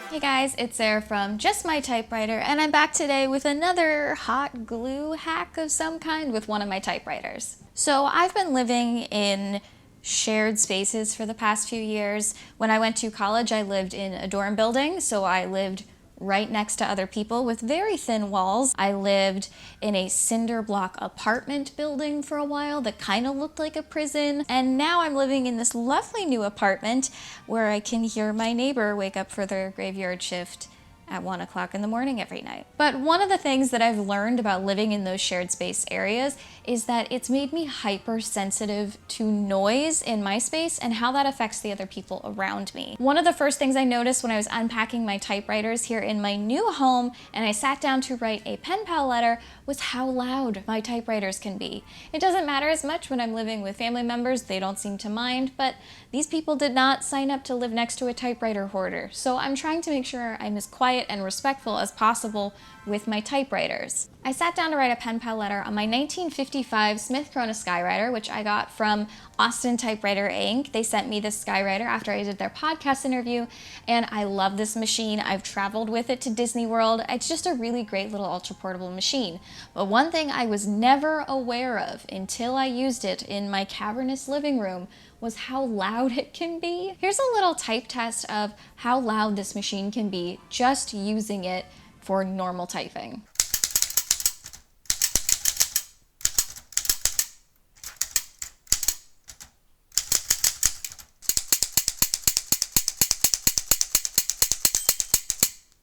Hey guys, it's Sarah from Just My Typewriter, and I'm back today with another hot glue hack of some kind with one of my typewriters. So I've been living in shared spaces for the past few years. When I went to college, I lived in a dorm building, so I lived right next to other people with very thin walls. I lived in a cinder block apartment building for a while that kind of looked like a prison. And now I'm living in this lovely new apartment where I can hear my neighbor wake up for their graveyard shift at 1 o'clock in the morning every night. But one of the things that I've learned about living in those shared space areas is that it's made me hypersensitive to noise in my space and how that affects the other people around me. One of the first things I noticed when I was unpacking my typewriters here in my new home and I sat down to write a pen pal letter was how loud my typewriters can be. It doesn't matter as much when I'm living with family members, they don't seem to mind, but these people did not sign up to live next to a typewriter hoarder. So I'm trying to make sure I'm as quiet and respectful as possible with my typewriters. I sat down to write a pen pal letter on my 1955 Smith Corona Skyriter, which I got from Austin Typewriter Inc. They sent me this Skyriter after I did their podcast interview, and I love this machine. I've traveled with it to Disney World. It's just a really great little ultra portable machine. But one thing I was never aware of until I used it in my cavernous living room was how loud it can be. Here's a little type test of how loud this machine can be just using it for normal typing.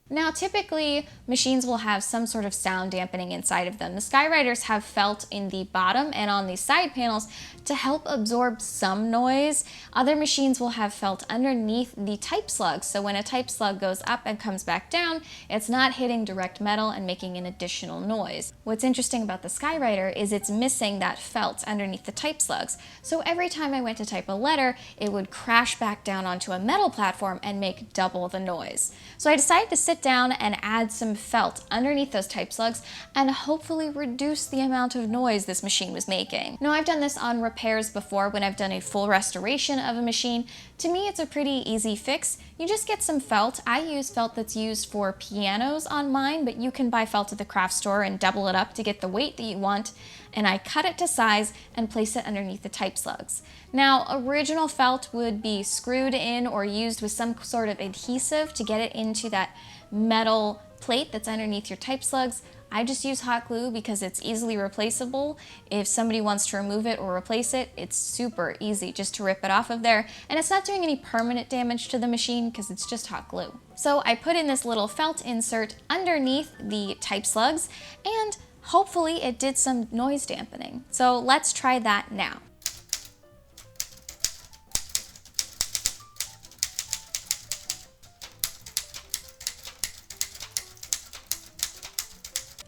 Now, typically, machines will have some sort of sound dampening inside of them. The Skyriters have felt in the bottom and on the side panels to help absorb some noise. Other machines will have felt underneath the type slug, so when a type slug goes up and comes back down, it's not hitting direct metal and making an additional noise. What's interesting about the Skyriter is it's missing that felt underneath the type slugs, so every time I went to type a letter, it would crash back down onto a metal platform and make double the noise. So I decided to sit down and add some felt underneath those type slugs and hopefully reduce the amount of noise this machine was making. Now, I've done this on repairs before when I've done a full restoration of a machine. To me, it's a pretty easy fix. You just get some felt. I use felt that's used for pianos on mine, but you can buy felt at the craft store and double it up to get the weight that you want. And I cut it to size and place it underneath the type slugs. Now, original felt would be screwed in or used with some sort of adhesive to get it into that metal plate that's underneath your type slugs. I just use hot glue because it's easily replaceable. If somebody wants to remove it or replace it, it's super easy just to rip it off of there. And it's not doing any permanent damage to the machine because it's just hot glue. So I put in this little felt insert underneath the type slugs, and hopefully it did some noise dampening. So let's try that now.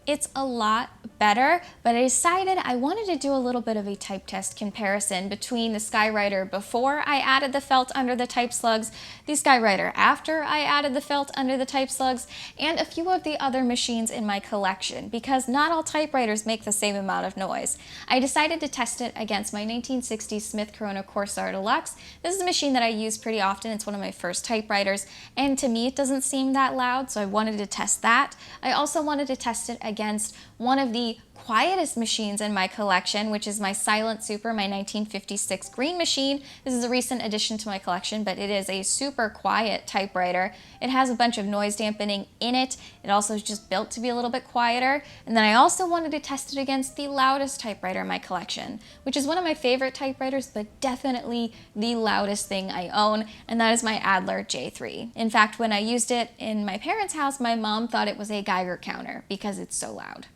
It's a lot better, but I decided I wanted to do a little bit of a type test comparison between the Skyriter before I added the felt under the type slugs, the Skyriter after I added the felt under the type slugs, and a few of the other machines in my collection, because not all typewriters make the same amount of noise. I decided to test it against my 1960 Smith Corona Corsair Deluxe. This is a machine that I use pretty often. It's one of my first typewriters, and to me it doesn't seem that loud, so I wanted to test that. I also wanted to test it against one of the quietest machines in my collection, which is my Silent Super, my 1956 green machine. This is a recent addition to my collection, but it is a super quiet typewriter. It has a bunch of noise dampening in it. It also is just built to be a little bit quieter. And then I also wanted to test it against the loudest typewriter in my collection, which is one of my favorite typewriters, but definitely the loudest thing I own, and that is my Adler J3. In fact, when I used it in my parents' house, my mom thought it was a Geiger counter because it's so loud.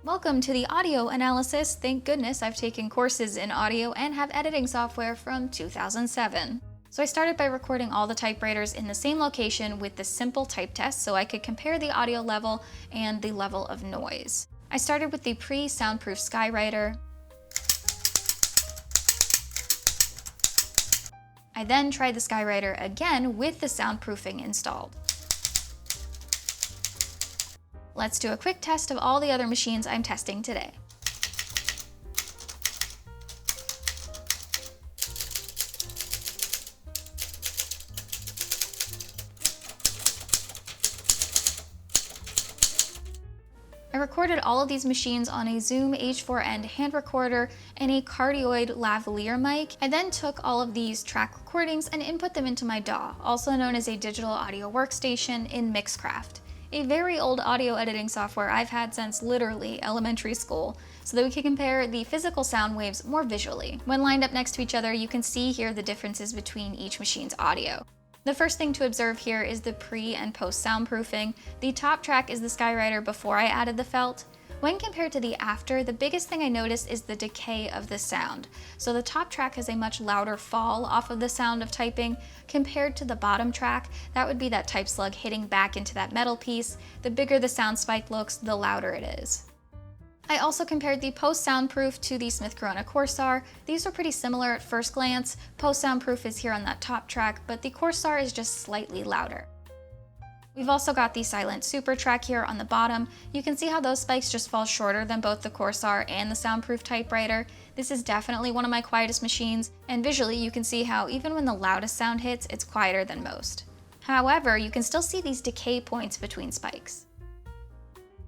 Welcome to the audio analysis. Thank goodness I've taken courses in audio and have editing software from 2007. So I started by recording all the typewriters in the same location with the simple type test so I could compare the audio level and the level of noise. I started with the pre-Soundproof Skyriter. I then tried the Skyriter again with the soundproofing installed. Let's do a quick test of all the other machines I'm testing today. I recorded all of these machines on a Zoom H4n hand recorder and a cardioid lavalier mic. I then took all of these track recordings and input them into my DAW, also known as a digital audio workstation, in Mixcraft, a very old audio editing software I've had since literally elementary school, so that we can compare the physical sound waves more visually. When lined up next to each other, you can see here the differences between each machine's audio. The first thing to observe here is the pre and post soundproofing. The top track is the Skyriter before I added the felt. When compared to the after, the biggest thing I noticed is the decay of the sound. So the top track has a much louder fall off of the sound of typing compared to the bottom track. That would be that type slug hitting back into that metal piece. The bigger the sound spike looks, the louder it is. I also compared the post soundproof to the Smith Corona Corsair. These are pretty similar at first glance. Post soundproof is here on that top track, but the Corsair is just slightly louder. We've also got the silent super track here on the bottom. You can see how those spikes just fall shorter than both the Corsair and the Soundproof Typewriter. This is definitely one of my quietest machines, and visually you can see how even when the loudest sound hits, it's quieter than most. However, you can still see these decay points between spikes.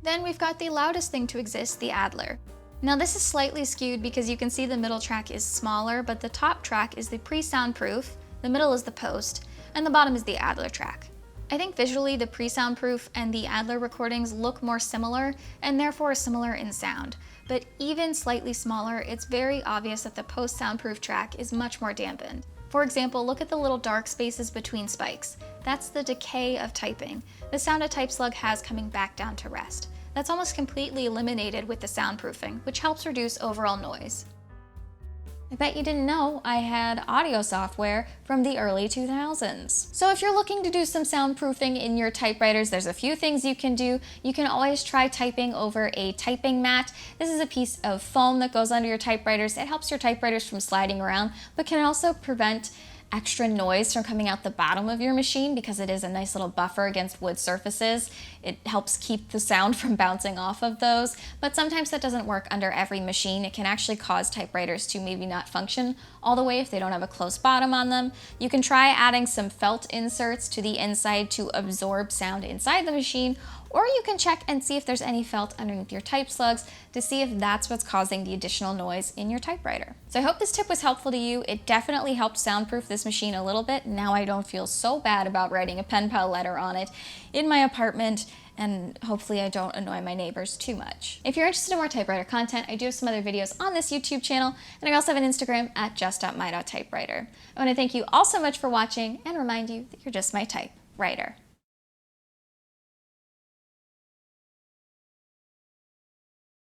Then we've got the loudest thing to exist, the Adler. Now this is slightly skewed because you can see the middle track is smaller, but the top track is the pre-soundproof, the middle is the post, and the bottom is the Adler track. I think visually the pre-soundproof and the Adler recordings look more similar and therefore similar in sound, but even slightly smaller, it's very obvious that the post-soundproof track is much more dampened. For example, look at the little dark spaces between spikes. That's the decay of typing, the sound a type slug has coming back down to rest. That's almost completely eliminated with the soundproofing, which helps reduce overall noise. I bet you didn't know I had audio software from the early 2000s. So if you're looking to do some soundproofing in your typewriters, there's a few things you can do. You can always try typing over a typing mat. This is a piece of foam that goes under your typewriters. It helps your typewriters from sliding around, but can also prevent extra noise from coming out the bottom of your machine because it is a nice little buffer against wood surfaces. It helps keep the sound from bouncing off of those, but sometimes that doesn't work under every machine. It can actually cause typewriters to maybe not function all the way if they don't have a close bottom on them. You can try adding some felt inserts to the inside to absorb sound inside the machine, or you can check and see if there's any felt underneath your type slugs to see if that's what's causing the additional noise in your typewriter. So I hope this tip was helpful to you. It definitely helped soundproof this machine a little bit. Now I don't feel so bad about writing a pen pal letter on it in my apartment, and hopefully I don't annoy my neighbors too much. If you're interested in more typewriter content, I do have some other videos on this YouTube channel, and I also have an Instagram at just.my.typewriter. I want to thank you all so much for watching and remind you that you're just my typewriter.